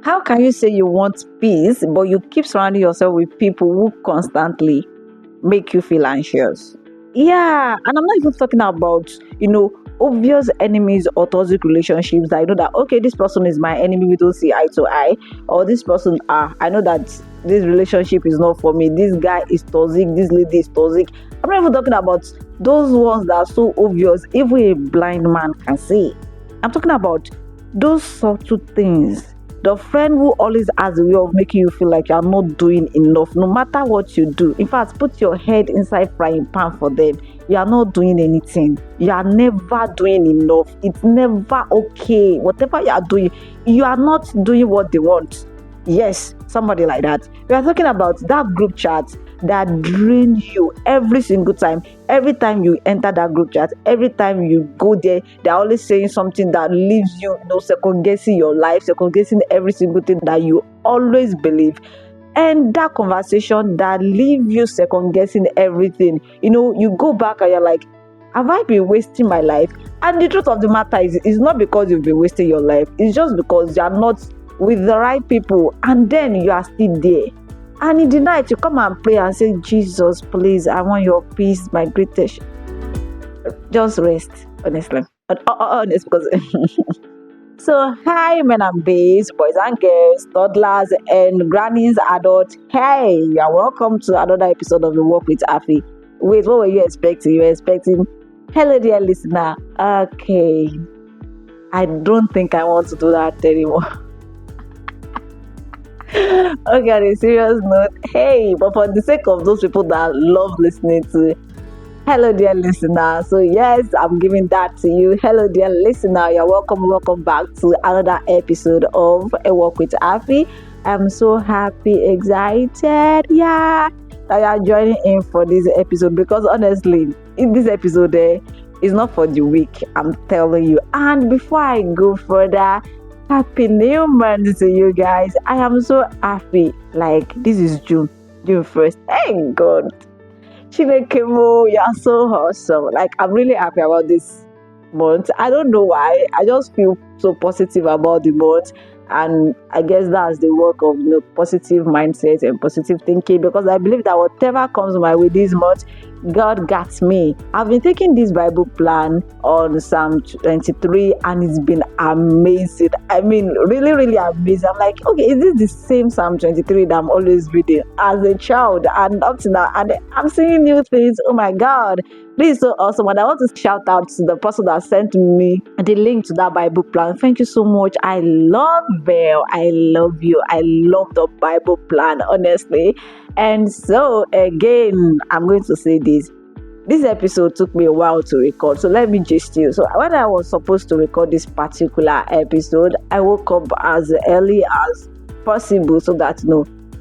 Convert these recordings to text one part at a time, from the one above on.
How can you say you want peace, but you keep surrounding yourself with people who constantly make you feel anxious? Yeah, and I'm not even talking about, obvious enemies or toxic relationships that I know that, okay, this person is my enemy, we don't see eye to eye, or this person, I know that this relationship is not for me, this guy is toxic, this lady is toxic. I'm not even talking about those ones that are so obvious, even a blind man can see. I'm talking about those subtle things. The friend who always has a way of making you feel like you are not doing enough, no matter what you do. In fact, put your head inside frying pan for them. You are not doing anything. You are never doing enough. It's never okay. Whatever you are doing, you are not doing what they want. Yes, somebody like that. We are talking about that group chat that drain you every single time. Every time you enter that group chat, every time you go there, they're always saying something that leaves you, second guessing your life, second guessing every single thing that you always believe. And that conversation that leaves you second guessing everything, you go back and you're like, have I been wasting my life? And the truth of the matter is, it's not because you've been wasting your life, it's just because you're not with the right people, and then you are still there. And in the night, you come and pray and say, Jesus, please, I want your peace, my greatest. Just rest, honestly. Honest, because so, hi, men and babes, boys and girls, toddlers, and grannies, adults. Hey, you're welcome to another episode of the Walk with A.F.I. Wait, what were you expecting? You were expecting, hello, dear listener. Okay, I don't think I want to do that anymore. Okay, on a serious note, hey, but for the sake of those people that love listening to hello dear listener, so yes, I'm giving that to you. Hello dear listener, you're welcome back to another episode of A Walk with A.F.I. I'm so happy, excited, that you are joining in for this episode, because honestly, in this episode is not for the weak, I'm telling you. And before I go further, happy new month to you guys. I am so happy. Like, this is June 1st. Thank God. Chinekemo, you are so awesome. Like, I'm really happy about this month. I don't know why. I just feel so positive about the month. And I guess that's the work of positive mindset and positive thinking, because I believe that whatever comes my way this month, God got me. I've been taking this Bible plan on Psalm 23 and it's been amazing. I mean, really, really amazing. I'm like, okay, is this the same Psalm 23 that I'm always reading as a child? And up to now, and I'm seeing new things. Oh my God. This is so awesome. And I want to shout out to the person that sent me the link to that Bible plan. Thank you so much. I love Belle. I love you. I love the Bible plan, honestly. And so, again, I'm going to say this. This episode took me a while to record. So let me gist you. So when I was supposed to record this particular episode, I woke up as early as possible so that,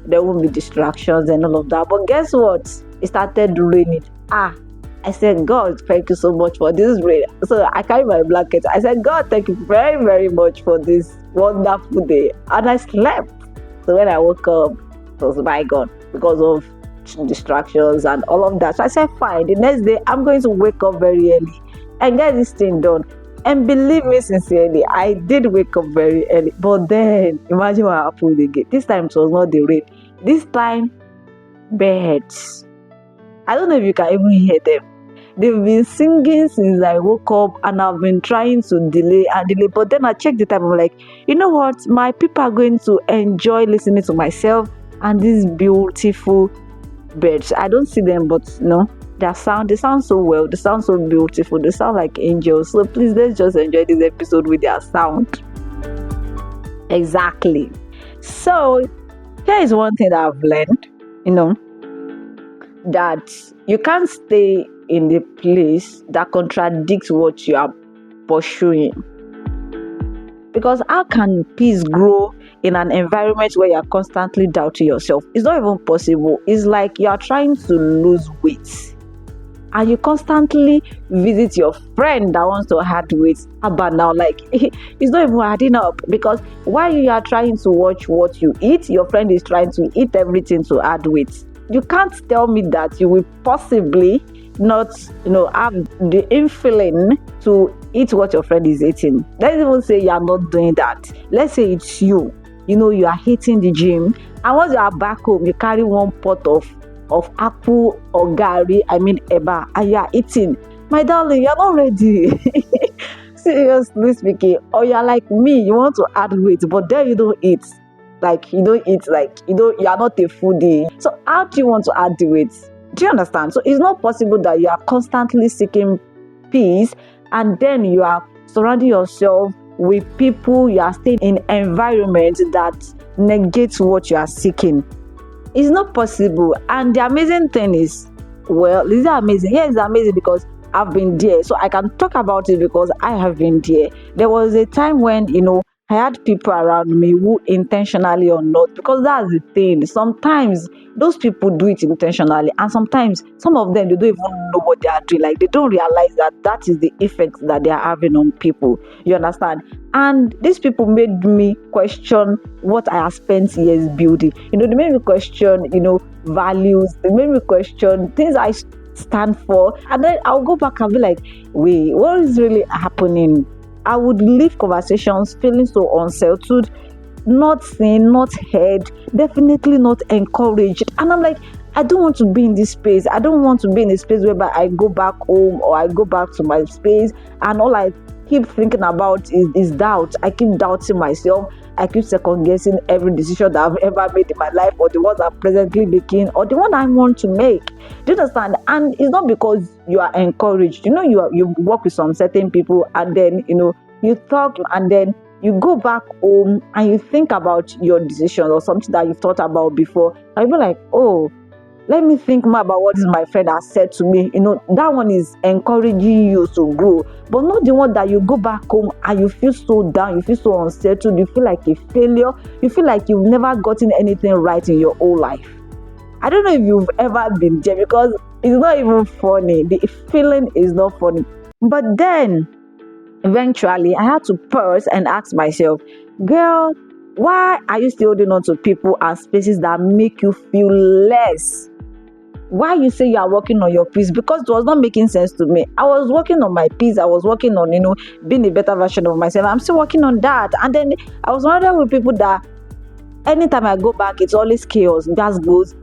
there won't be distractions and all of that. But guess what? It started raining. I said, God, thank you so much for this rain. So I carried my blanket. I said, God, thank you very, very much for this wonderful day. And I slept. So when I woke up, it was bygone because of distractions and all of that. So I said, fine. The next day, I'm going to wake up very early and get this thing done. And believe me sincerely, I did wake up very early. But then, imagine what happened again. This time, it was not the rain. This time, birds. I don't know if you can even hear them. They've been singing since I woke up, and I've been trying to delay. But then I checked the time. I'm like, you know what? My people are going to enjoy listening to myself and these beautiful birds. I don't see them, but they sound so well. They sound so beautiful. They sound like angels. So please, let's just enjoy this episode with their sound. Exactly. So here is one thing that I've learned, that you can't stay in the place that contradicts what you are pursuing. Because how can peace grow in an environment where you are constantly doubting yourself? It's not even possible. It's like you are trying to lose weight and you constantly visit your friend that wants to add weight. But now, like, it's not even adding up, because while you are trying to watch what you eat, your friend is trying to eat everything to add weight. You can't tell me that you will possibly not, have the infilling to eat what your friend is eating. Let's even say you are not doing that. Let's say it's you. you are hitting the gym, and once you are back home, you carry one pot of apple or gari, I mean eba, and you are eating. My darling, you're not ready. Seriously speaking, or you're like me, you want to add weight, but then you don't eat. You are not a foodie. So how do you want to add the weight? Do you understand? So it's not possible that you are constantly seeking peace and then you are surrounding yourself with people, you are staying in environment that negates what you are seeking. It's not possible. And the amazing thing is, well, is it amazing? Yeah, it's amazing because I've been there. So I can talk about it because I have been there. There was a time when, I had people around me who intentionally or not, because that's the thing. Sometimes those people do it intentionally, and sometimes some of them, they don't even know what they are doing. Like, they don't realize that that is the effect that they are having on people. You understand? And these people made me question what I have spent years building. They made me question, values. They made me question things I stand for. And then I'll go back and be like, wait, what is really happening? I would leave conversations feeling so unsettled, not seen, not heard, definitely not encouraged. And I'm like, I don't want to be in this space. I don't want to be in a space whereby I go back home or I go back to my space and all I keep thinking about is doubt. I keep doubting myself. I keep second guessing every decision that I've ever made in my life, or the ones I'm presently making, or the one I want to make. Do you understand? And it's not because you are encouraged. You work with some certain people, and then you talk, and then you go back home and you think about your decision or something that you've thought about before, and you're like, oh, let me think more about what my friend has said to me. That one is encouraging you to grow, but not the one that you go back home and you feel so down, you feel so unsettled, you feel like a failure, you feel like you've never gotten anything right in your whole life. I don't know if you've ever been there, because it's not even funny. The feeling is not funny. But then, eventually, I had to pause and ask myself, girl, why are you still holding on to people and spaces that make you feel less? Why you say you are working on your peace? Because it was not making sense to me. I was working on my peace. I was working on, being a better version of myself. I'm still working on that. And then I was wondering with people that anytime I go back, it's always chaos. That goes.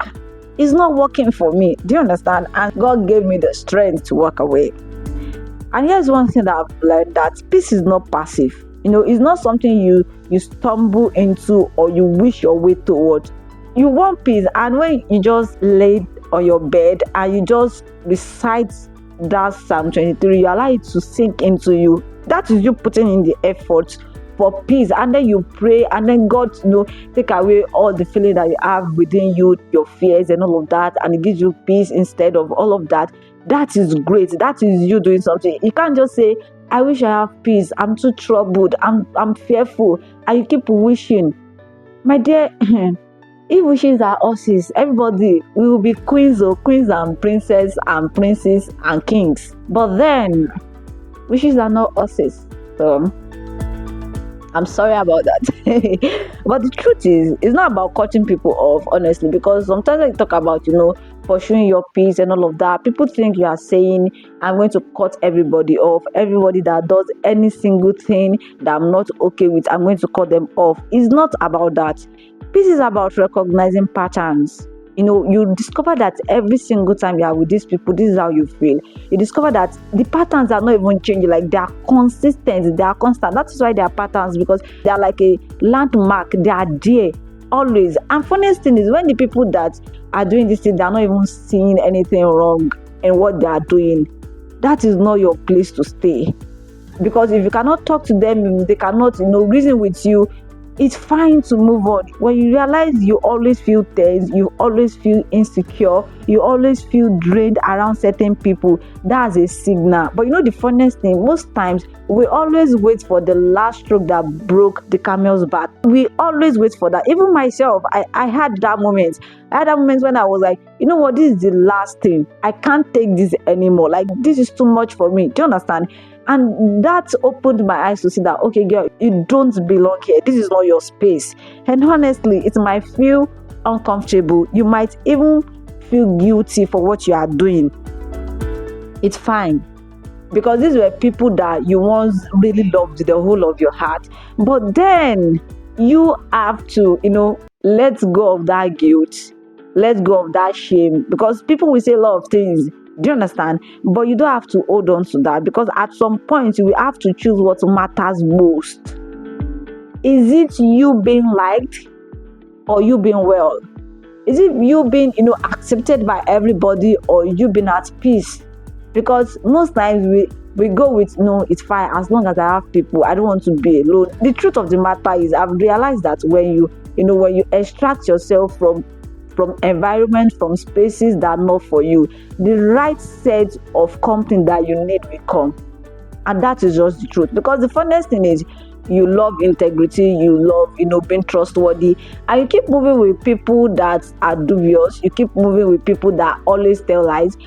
It's not working for me. Do you understand? And God gave me the strength to walk away. And here's one thing that I've learned, that peace is not passive. It's not something you stumble into or you wish your way towards. You want peace, and when you just lay on your bed and you just recite that Psalm 23, you allow it to sink into you. That is you putting in the effort for peace, and then you pray, and then God, take away all the feeling that you have within you, your fears and all of that, and it gives you peace instead of all of that. That is great. That is you doing something. You can't just say, I wish I have peace, I'm too troubled, I'm fearful, and you keep wishing. My dear, if wishes are horses, everybody will be queens and princess and princes and kings. But then, wishes are not horses. So, I'm sorry about that. But the truth is, it's not about cutting people off, honestly, because sometimes I talk about, pursuing your peace and all of that. People think you are saying, I'm going to cut everybody off. Everybody that does any single thing that I'm not okay with, I'm going to cut them off. It's not about that. Peace is about recognizing patterns. You discover that every single time you are with these people, this is how you feel. You discover that the patterns are not even changing, like they are consistent, they are constant. That is why they are patterns, because they are like a landmark. They are there always. And funniest thing is, when the people that are doing this thing, they are not even seeing anything wrong in what they are doing, that is not your place to stay. Because if you cannot talk to them, if they cannot, reason with you, it's fine to move on. When you realize you always feel tense, you always feel insecure, you always feel drained around certain people, that's a signal. But the funniest thing, most times we always wait for the last stroke that broke the camel's back. We always wait for that. Even myself, I had that moment. I had that moment when I was like, you know what, this is the last thing. I can't take this anymore. Like, this is too much for me. Do you understand? And that opened my eyes to see that, okay, girl, you don't belong here. This is not your space. And honestly, it might feel uncomfortable. You might even feel guilty for what you are doing. It's fine. Because these were people that you once really loved with the whole of your heart. But then you have to, let go of that guilt, let go of that shame, because people will say a lot of things. Do you understand? But you don't have to hold on to that, because at some point you will have to choose what matters most. Is it you being liked or you being well? Is it you being, accepted by everybody, or you being at peace? Because most times we go with, no, it's fine as long as I have people, I don't want to be alone. The truth of the matter is, I've realized that when you extract yourself from environment, from spaces that are not for you, the right set of company that you need will come. And that is just the truth. Because the funniest thing is, you love integrity, you love, being trustworthy, and you keep moving with people that are dubious, you keep moving with people that always tell lies.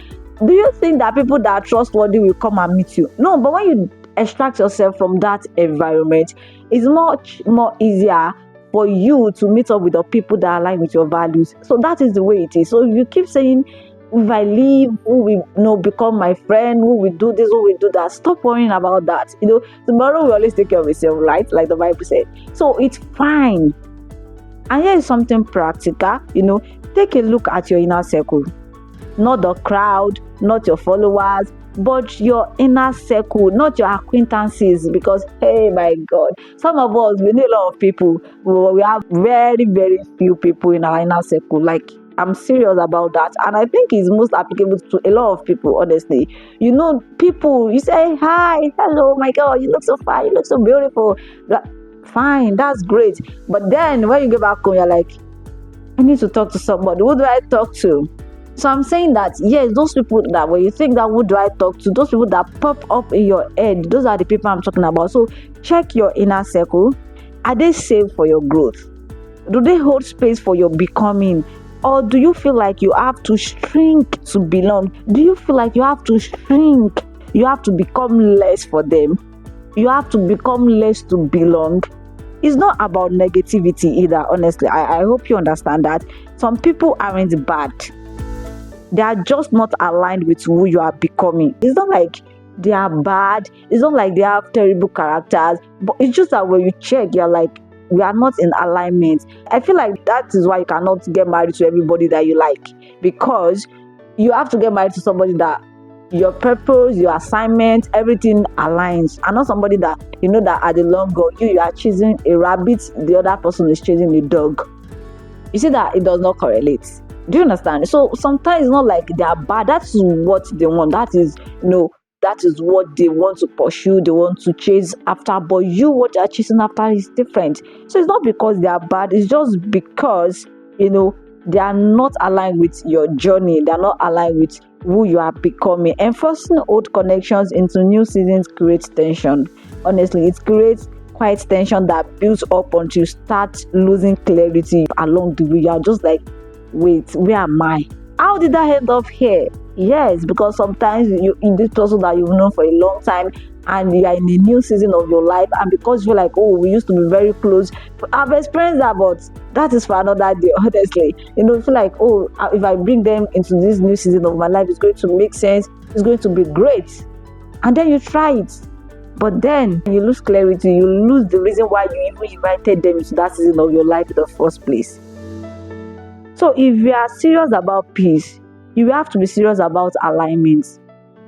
Do you think that people that are trustworthy will come and meet you? No. But when you extract yourself from that environment, it's much more easier for you to meet up with the people that align with your values. So that is the way it is. So if you keep saying, if I leave, who will become my friend, who will do this, who will do that, stop worrying about that. Tomorrow we always take care of itself, right? Like the Bible said. So it's fine. And here is something practical. Take a look at your inner circle. Not the crowd, not your followers, but your inner circle, not your acquaintances. Because, hey, my God, some of us, we know a lot of people. We have very, very few people in our inner circle. Like, I'm serious about that. And I think it's most applicable to a lot of people, honestly. People, you say, hi, hello, my God, you look so fine, you look so beautiful. Fine, that's great. But then when you get back home, you're like, I need to talk to somebody. Who do I talk to? So I'm saying that, yes, those people that when you think that, who do I talk to? Those people that pop up in your head, those are the people I'm talking about. So check your inner circle. Are they safe for your growth? Do they hold space for your becoming? Or do you feel like you have to shrink to belong? Do you feel like you have to shrink? You have to become less for them? You have to become less to belong? It's not about negativity either, honestly. I hope you understand that. Some people aren't bad. They are just not aligned with who you are becoming. It's not like they are bad. It's not like they have terrible characters. But it's just that when you check, you're like, we are not in alignment. I feel like that is why you cannot get married to everybody that you like. Because you have to get married to somebody that your purpose, your assignment, everything aligns. And not somebody that, that at the long run, you are chasing a rabbit, the other person is chasing a dog. You see that it does not correlate. Do you understand? So sometimes it's not like they are bad. That's what they want. That is what they want to pursue. They want to chase after. But what they are chasing after is different. So it's not because they are bad. It's just because, they are not aligned with your journey. They are not aligned with who you are becoming. Enforcing old connections into new seasons creates tension. Honestly, it creates quite tension that builds up until you start losing clarity along the way. You are just like, wait, where am I? How did I end up here? Yes, because sometimes you in this person that you've known for a long time, and you are in a new season of your life, and because you're like, oh, we used to be very close. I've experienced that, but that is for another day, honestly. You feel like, oh, if I bring them into this new season of my life, it's going to make sense, it's going to be great. And then you try it. But then you lose clarity, you lose the reason why you even invited them into that season of your life in the first place. So if you are serious about peace, you have to be serious about alignment.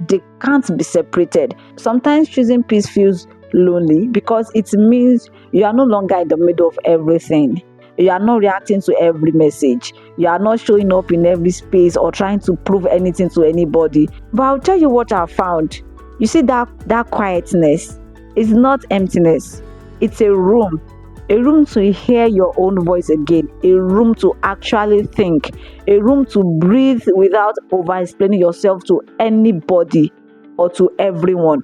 They can't be separated. Sometimes choosing peace feels lonely because it means you are no longer in the middle of everything. You are not reacting to every message. You are not showing up in every space or trying to prove anything to anybody. But I'll tell you what I found. You see, that quietness is not emptiness. It's a room to hear your own voice again, a room to actually think, a room to breathe without over-explaining yourself to anybody or to everyone.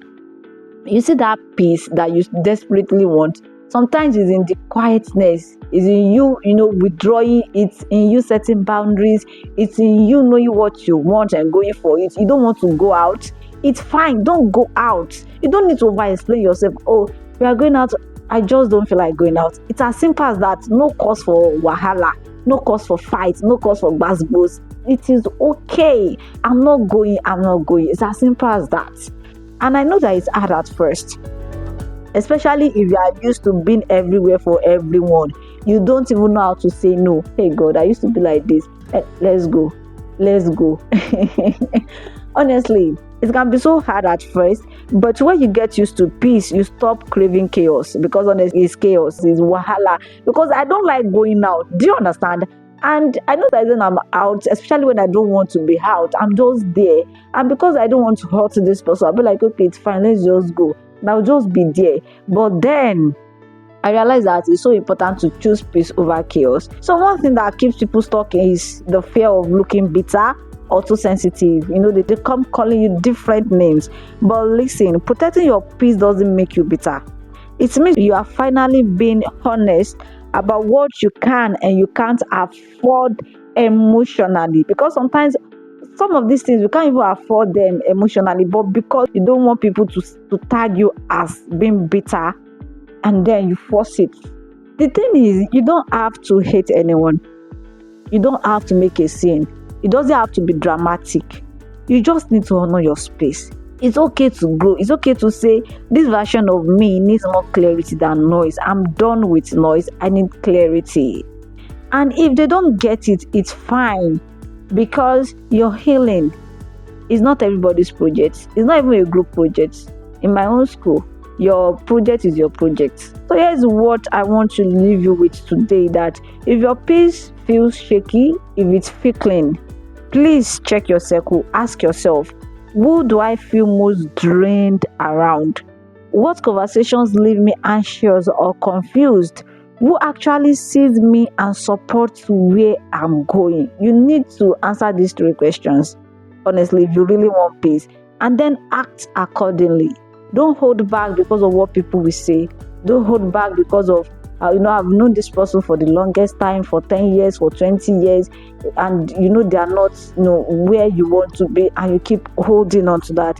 You see, that peace that you desperately want, sometimes it's in the quietness, it's in you, withdrawing, it's in you setting boundaries, it's in you knowing what you want and going for it. You don't want to go out. It's fine, don't go out. You don't need to over-explain yourself. Oh, we are going out, I just don't feel like going out. It's as simple as that. No cause for wahala, no cause for fight, no cause for gbas. It is okay. I'm not going. It's as simple as that. And I know that it's hard at first. especially if you are used to being everywhere for everyone. You don't even know how to say no. Hey God, I used to be like this. Let's go. Honestly, it can be so hard at first, but when you get used to peace, you stop craving chaos, because honestly, it's chaos, it's wahala. Because I don't like going out. Do you understand? And I know that when I'm out, especially when I don't want to be out, I'm just there. And because I don't want to hurt this person, I'll be like, okay, it's fine, let's just go. And I'll just be there. But then I realize that it's so important to choose peace over chaos. So one thing that keeps people stuck is the fear of looking bitter or too sensitive. They come calling you different names. But listen, protecting your peace doesn't make you bitter. It means you are finally being honest about what you can and you can't afford emotionally. Because sometimes some of these things you can't even afford them emotionally, but because you don't want people to tag you as being bitter, and then you force it. The thing is, you don't have to hate anyone. You don't have to make a scene. It doesn't have to be dramatic. You just need to honor your space. It's okay to grow. It's okay to say, this version of me needs more clarity than noise. I'm done with noise. I need clarity. And if they don't get it, it's fine. Because your healing is not everybody's project. It's not even a group project. In my own school, your project is your project. So here's what I want to leave you with today, that if your peace feels shaky, if it's fickling, please check your circle. Ask yourself, who do I feel most drained around? What conversations leave me anxious or confused? Who actually sees me and supports where I'm going? You need to answer these 3 questions, honestly, if you really want peace, and then act accordingly. Don't hold back because of what people will say. Don't hold back because of, I've known this person for the longest time, for 10 years, for 20 years, and they are not, where you want to be, and you keep holding on to that.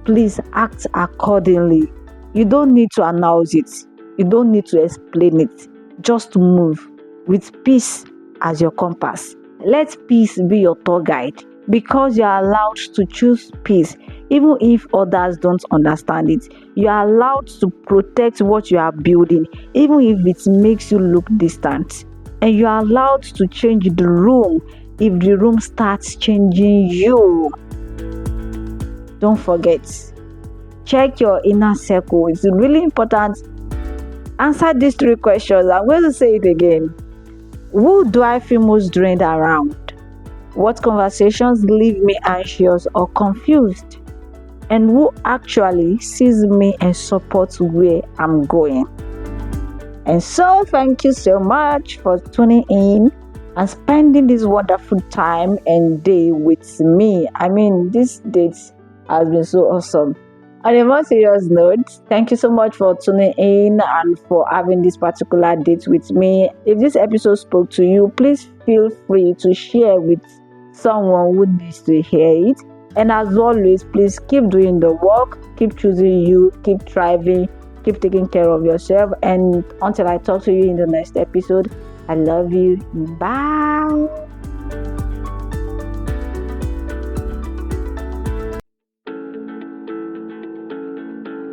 Please act accordingly. You don't need to announce it. You don't need to explain it. Just move with peace as your compass. Let peace be your tour guide, because you are allowed to choose peace. Even if others don't understand it, you are allowed to protect what you are building, even if it makes you look distant. And you are allowed to change the room if the room starts changing you. Don't forget, check your inner circle. It's really important. Answer these 3 questions. I'm going to say it again. Who do I feel most drained around? What conversations leave me anxious or confused? And who actually sees me and supports where I'm going? And so, thank you so much for tuning in and spending this wonderful time and day with me. This date has been so awesome. On a more serious note, thank you so much for tuning in and for having this particular date with me. If this episode spoke to you, please feel free to share with someone who needs to hear it. And as always, please keep doing the work, keep choosing you, keep thriving, keep taking care of yourself. And until I talk to you in the next episode, I love you. Bye.